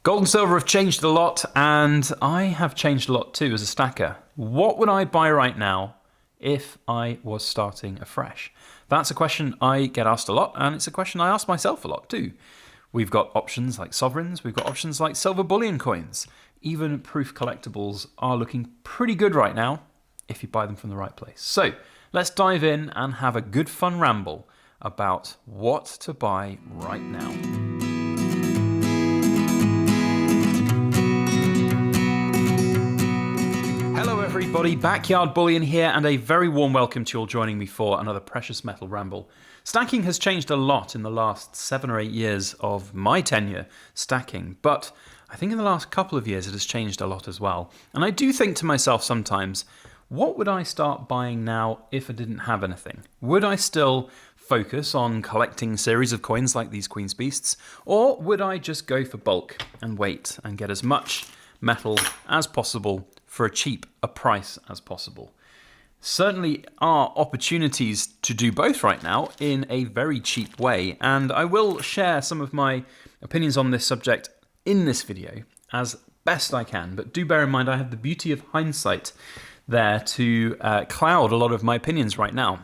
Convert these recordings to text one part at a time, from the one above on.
Gold and silver have changed a lot, and I have changed a lot too as a stacker. What would I buy right now if I was starting afresh? That's a question I get asked a lot, and it's a question I ask myself a lot too. We've got options like sovereigns, we've got options like silver bullion coins. Even proof collectibles are looking pretty good right now if you buy them from the right place. So let's dive in and have a good fun ramble about what to buy right now. Hello everybody, Backyard Bullion here, and a very warm welcome to you all joining me for another precious metal ramble. Stacking has changed a lot in the last 7 or 8 years of my tenure stacking, but I think in the last couple of years it has changed a lot as well. And I do think to myself sometimes, what would I start buying now if I didn't have anything? Would I still focus on collecting series of coins like these Queen's Beasts, or would I just go for bulk and wait and get as much metal as possible for a price as possible? Certainly are opportunities to do both right now in a very cheap way, and I will share some of my opinions on this subject in this video as best I can, but do bear in mind I have the beauty of hindsight there to cloud a lot of my opinions right now.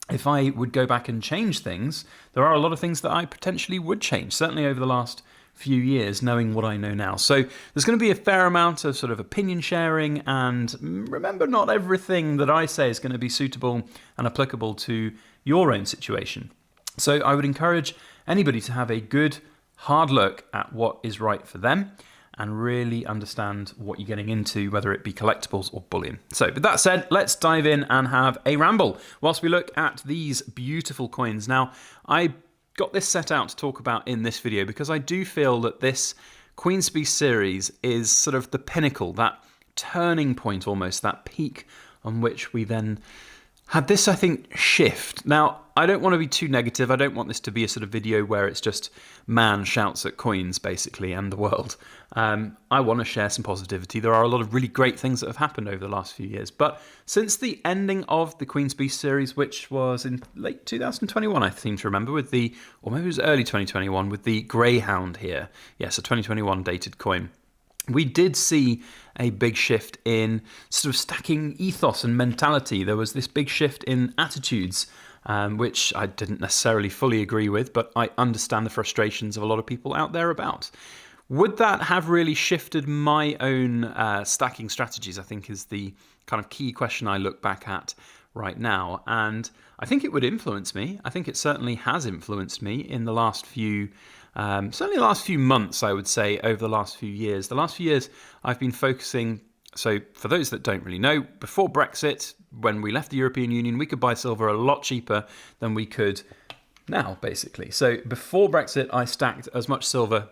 If I would go back and change things, there are a lot of things that I potentially would change, certainly over the last few years, knowing what I know now. So there's going to be a fair amount of sort of opinion sharing, and remember, not everything that I say is going to be suitable and applicable to your own situation. So I would encourage anybody to have a good hard look at what is right for them and really understand what you're getting into, whether it be collectibles or bullion. So with that said, let's dive in and have a ramble whilst we look at these beautiful coins. Now, I got this set out to talk about in this video because I do feel that this Queen's Beast series is sort of the pinnacle, that turning point almost, that peak on which we then had this, I think, shift. Now, I don't want to be too negative. I don't want this to be a sort of video where it's just man shouts at coins, basically, and the world. I want to share some positivity. There are a lot of really great things that have happened over the last few years. But since the ending of the Queen's Beast series, which was in late 2021, I seem to remember, with the, or maybe it was early 2021, with the Greyhound here. Yes, a 2021 dated coin. We did see a big shift in sort of stacking ethos and mentality. There was this big shift in attitudes, which I didn't necessarily fully agree with, but I understand the frustrations of a lot of people out there about. Would that have really shifted my own stacking strategies, I think, is the kind of key question I look back at right now. And I think it would influence me. I think it certainly has influenced me in the last few certainly the last few months, I would say, over the last few years. The last few years, I've been focusing, so for those that don't really know, before Brexit, when we left the European Union, we could buy silver a lot cheaper than we could now, basically. So before Brexit, I stacked as much silver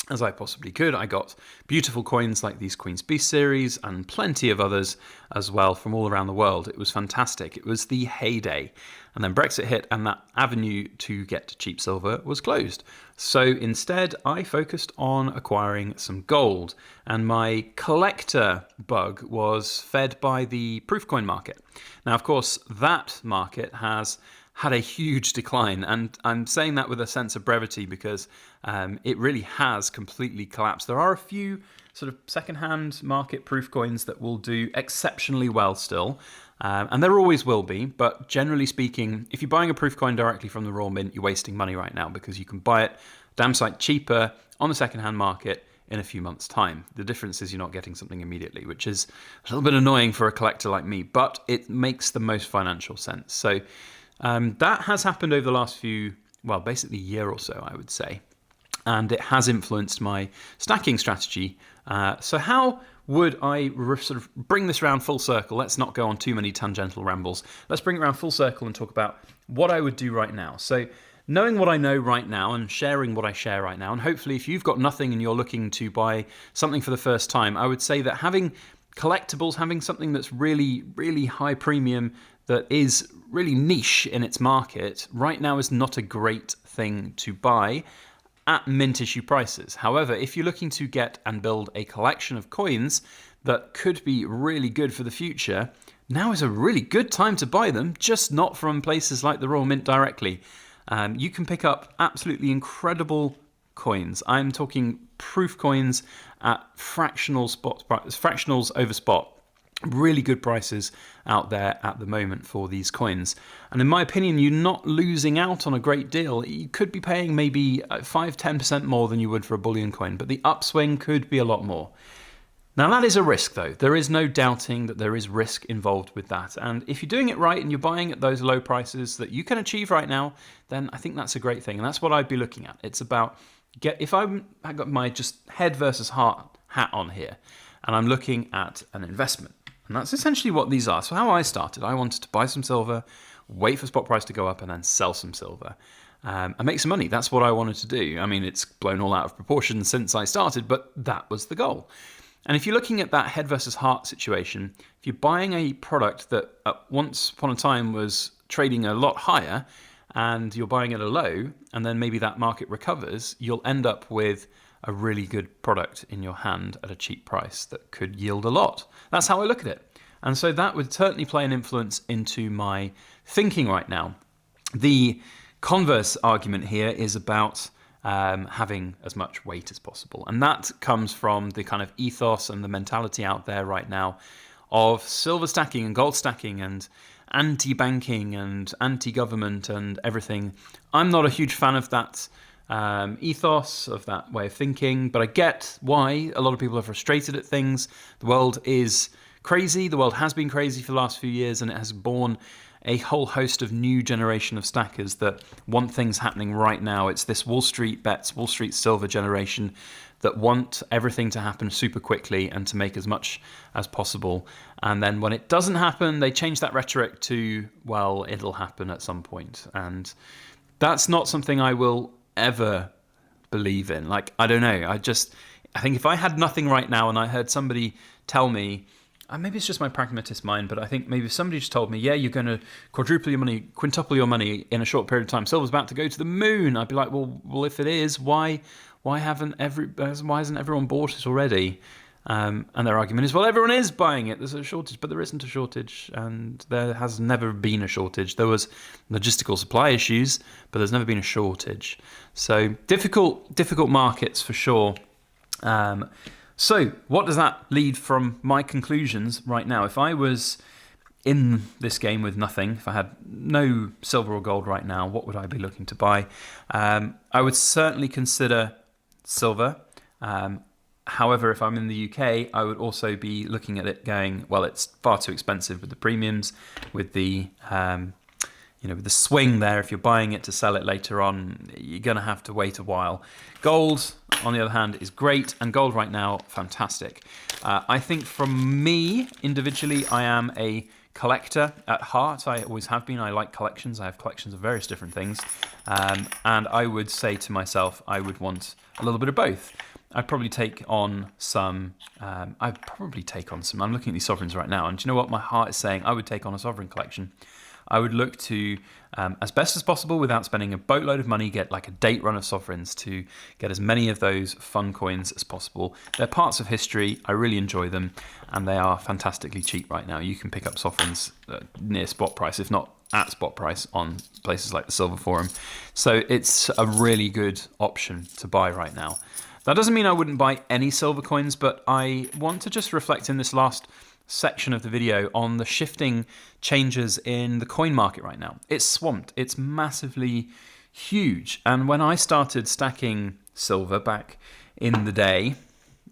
as I possibly could. I got beautiful coins like these Queen's Beast series and plenty of others as well from all around the world. It was fantastic. It was the heyday. And then Brexit hit and that avenue to get cheap silver was closed. So instead, I focused on acquiring some gold. And my collector bug was fed by the proof coin market. Now, of course, that market has had a huge decline, and I'm saying that with a sense of brevity because it really has completely collapsed. There are a few sort of second-hand market proof coins that will do exceptionally well still, and there always will be, but generally speaking, if you're buying a proof coin directly from the raw mint, you're wasting money right now because you can buy it damn sight cheaper on the second-hand market in a few months' time. The difference is you're not getting something immediately, which is a little bit annoying for a collector like me, but it makes the most financial sense. So that has happened over the last few, well, basically year or so, I would say. And it has influenced my stacking strategy. So how would I sort of bring this around full circle? Let's not go on too many tangential rambles. Let's bring it around full circle and talk about what I would do right now. So knowing what I know right now and sharing what I share right now, and hopefully if you've got nothing and you're looking to buy something for the first time, I would say that having collectibles, having something that's really, really high premium, that is really niche in its market, right now is not a great thing to buy at mint issue prices. However, if you're looking to get and build a collection of coins that could be really good for the future, now is a really good time to buy them, just not from places like the Royal Mint directly. You can pick up absolutely incredible coins. I'm talking proof coins at fractionals over spot. Really good prices out there at the moment for these coins. And in my opinion, you're not losing out on a great deal. You could be paying maybe 5-10% more than you would for a bullion coin, but the upswing could be a lot more. Now that is a risk though. There is no doubting that there is risk involved with that. And if you're doing it right and you're buying at those low prices that you can achieve right now, then I think that's a great thing. And that's what I'd be looking at. It's about, if I got my just head versus heart hat on here, and I'm looking at an investment. And that's essentially what these are. So how I started, I wanted to buy some silver, wait for spot price to go up, and then sell some silver and make some money. That's what I wanted to do. I mean, it's blown all out of proportion since I started, but that was the goal. And if you're looking at that head versus heart situation, if you're buying a product that once upon a time was trading a lot higher and you're buying at a low, and then maybe that market recovers, you'll end up with a really good product in your hand at a cheap price that could yield a lot. That's how I look at it. And so that would certainly play an influence into my thinking right now. The converse argument here is about having as much weight as possible. And that comes from the kind of ethos and the mentality out there right now of silver stacking and gold stacking and anti-banking and anti-government and everything. I'm not a huge fan of that ethos, of that way of thinking, but I get why a lot of people are frustrated at things. The world is crazy. The world has been crazy for the last few years, and it has born a whole host of new generation of stackers that want things happening right now. It's this Wall Street bets, Wall Street silver generation that want everything to happen super quickly and to make as much as possible. And then when it doesn't happen, they change that rhetoric to, well, it'll happen at some point. And that's not something I will ever believe in. Like, I don't know. I think if I had nothing right now and I heard somebody tell me, maybe it's just my pragmatist mind, but I think maybe if somebody just told me, yeah, you're going to quadruple your money, quintuple your money in a short period of time, silver's about to go to the moon, I'd be like, well, if it is, why hasn't everyone bought it already? And their argument is, well, everyone is buying it. There's a shortage, but there isn't a shortage, and there has never been a shortage. There was logistical supply issues, but there's never been a shortage. So difficult markets for sure. So what does that lead from my conclusions right now? If I was in this game with nothing, if I had no silver or gold right now, what would I be looking to buy? I would certainly consider silver. However, if I'm in the UK, I would also be looking at it going, well, it's far too expensive with the premiums, with the with the swing there. If you're buying it to sell it later on, you're going to have to wait a while. Gold, on the other hand, is great, and gold right now, fantastic. I think from me, individually, I am a collector at heart. I always have been. I like collections. I have collections of various different things. And I would say to myself, I would want a little bit of both. I'd probably take on some. I'm looking at these sovereigns right now, and do you know what my heart is saying? I would take on a sovereign collection. I would look to, as best as possible, without spending a boatload of money, get like a date run of sovereigns to get as many of those fun coins as possible. They're parts of history. I really enjoy them, and they are fantastically cheap right now. You can pick up sovereigns near spot price, if not at spot price, on places like the Silver Forum. So it's a really good option to buy right now. That doesn't mean I wouldn't buy any silver coins, but I want to just reflect in this last section of the video on the shifting changes in the coin market right now. It's swamped. It's massively huge. And when I started stacking silver back in the day,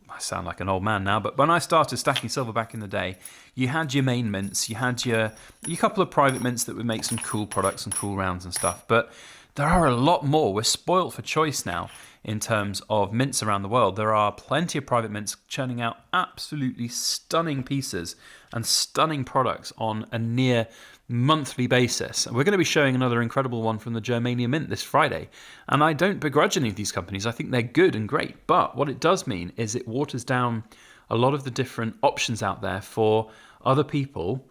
I sound like an old man now, but when I started stacking silver back in the day, you had your main mints, you had your couple of private mints that would make some cool products and cool rounds and stuff, but there are a lot more. We're spoilt for choice now in terms of mints around the world. There are plenty of private mints churning out absolutely stunning pieces and stunning products on a near monthly basis. We're going to be showing another incredible one from the Germania Mint this Friday. And I don't begrudge any of these companies. I think they're good and great. But what it does mean is it waters down a lot of the different options out there for other people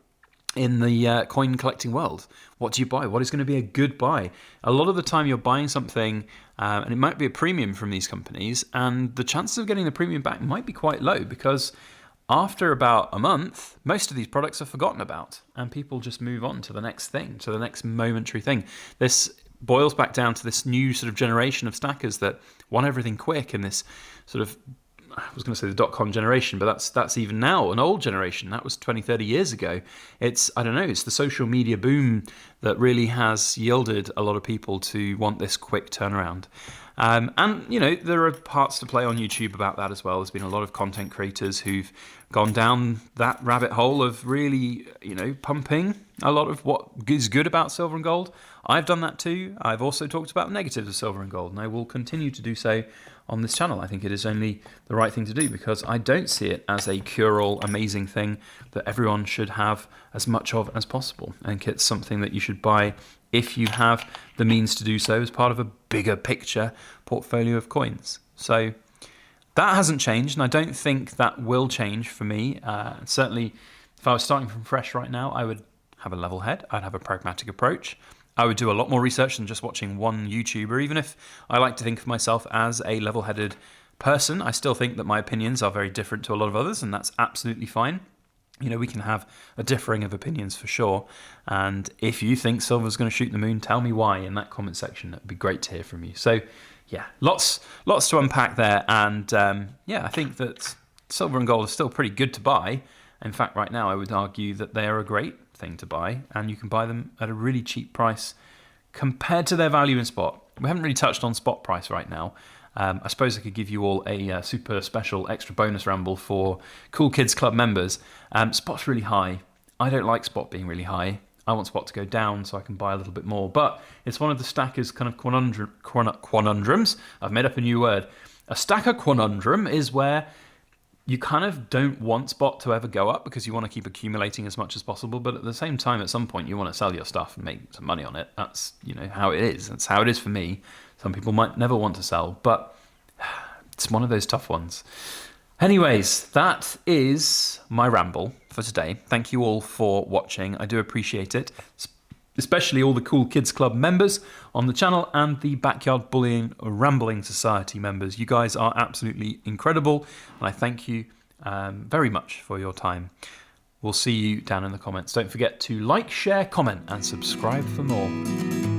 in the coin collecting world. What do you buy? What is going to be a good buy? A lot of the time you're buying something and it might be a premium from these companies, and the chances of getting the premium back might be quite low, because after about a month, most of these products are forgotten about and people just move on to the next thing, to the next momentary thing. This boils back down to this new sort of generation of stackers that want everything quick in this sort of, I was going to say the dot-com generation, but that's even now an old generation. That was 20, 30 years ago. It's the social media boom that really has yielded a lot of people to want this quick turnaround. And, there are parts to play on YouTube about that as well. There's been a lot of content creators who've gone down that rabbit hole of really, pumping a lot of what is good about silver and gold. I've done that too. I've also talked about the negatives of silver and gold, and I will continue to do so on this channel. I think it is only the right thing to do because I don't see it as a cure-all amazing thing that everyone should have as much of as possible. I think it's something that you should buy if you have the means to do so as part of a bigger picture portfolio of coins. So that hasn't changed, and I don't think that will change for me. Certainly, if I was starting from fresh right now, I would have a level head. I'd have a pragmatic approach. I would do a lot more research than just watching one YouTuber. Even if I like to think of myself as a level-headed person, I still think that my opinions are very different to a lot of others, and that's absolutely fine. We can have a differing of opinions for sure. And if you think silver's going to shoot the moon, tell me why in that comment section. It'd be great to hear from you. So, yeah, lots to unpack there. And I think that silver and gold are still pretty good to buy. In fact, right now, I would argue that they are a great thing to buy, and you can buy them at a really cheap price compared to their value in spot. We haven't really touched on spot price right now. I suppose I could give you all a super special extra bonus ramble for Cool Kids Club members. Spot's really high. I don't like spot being really high. I want spot to go down so I can buy a little bit more. But it's one of the stacker's kind of quanundrums. I've made up a new word. A stacker quanundrum is where you kind of don't want spot to ever go up because you want to keep accumulating as much as possible, but at the same time, at some point, you want to sell your stuff and make some money on it. That's, how it is. That's how it is for me. Some people might never want to sell, but it's one of those tough ones. Anyways, that is my ramble for today. Thank you all for watching. I do appreciate it, especially all the Cool Kids Club members on the channel and the Backyard Bullion Rambling Society members. You guys are absolutely incredible, and I thank you very much for your time. We'll see you down in the comments. Don't forget to like, share, comment, and subscribe for more.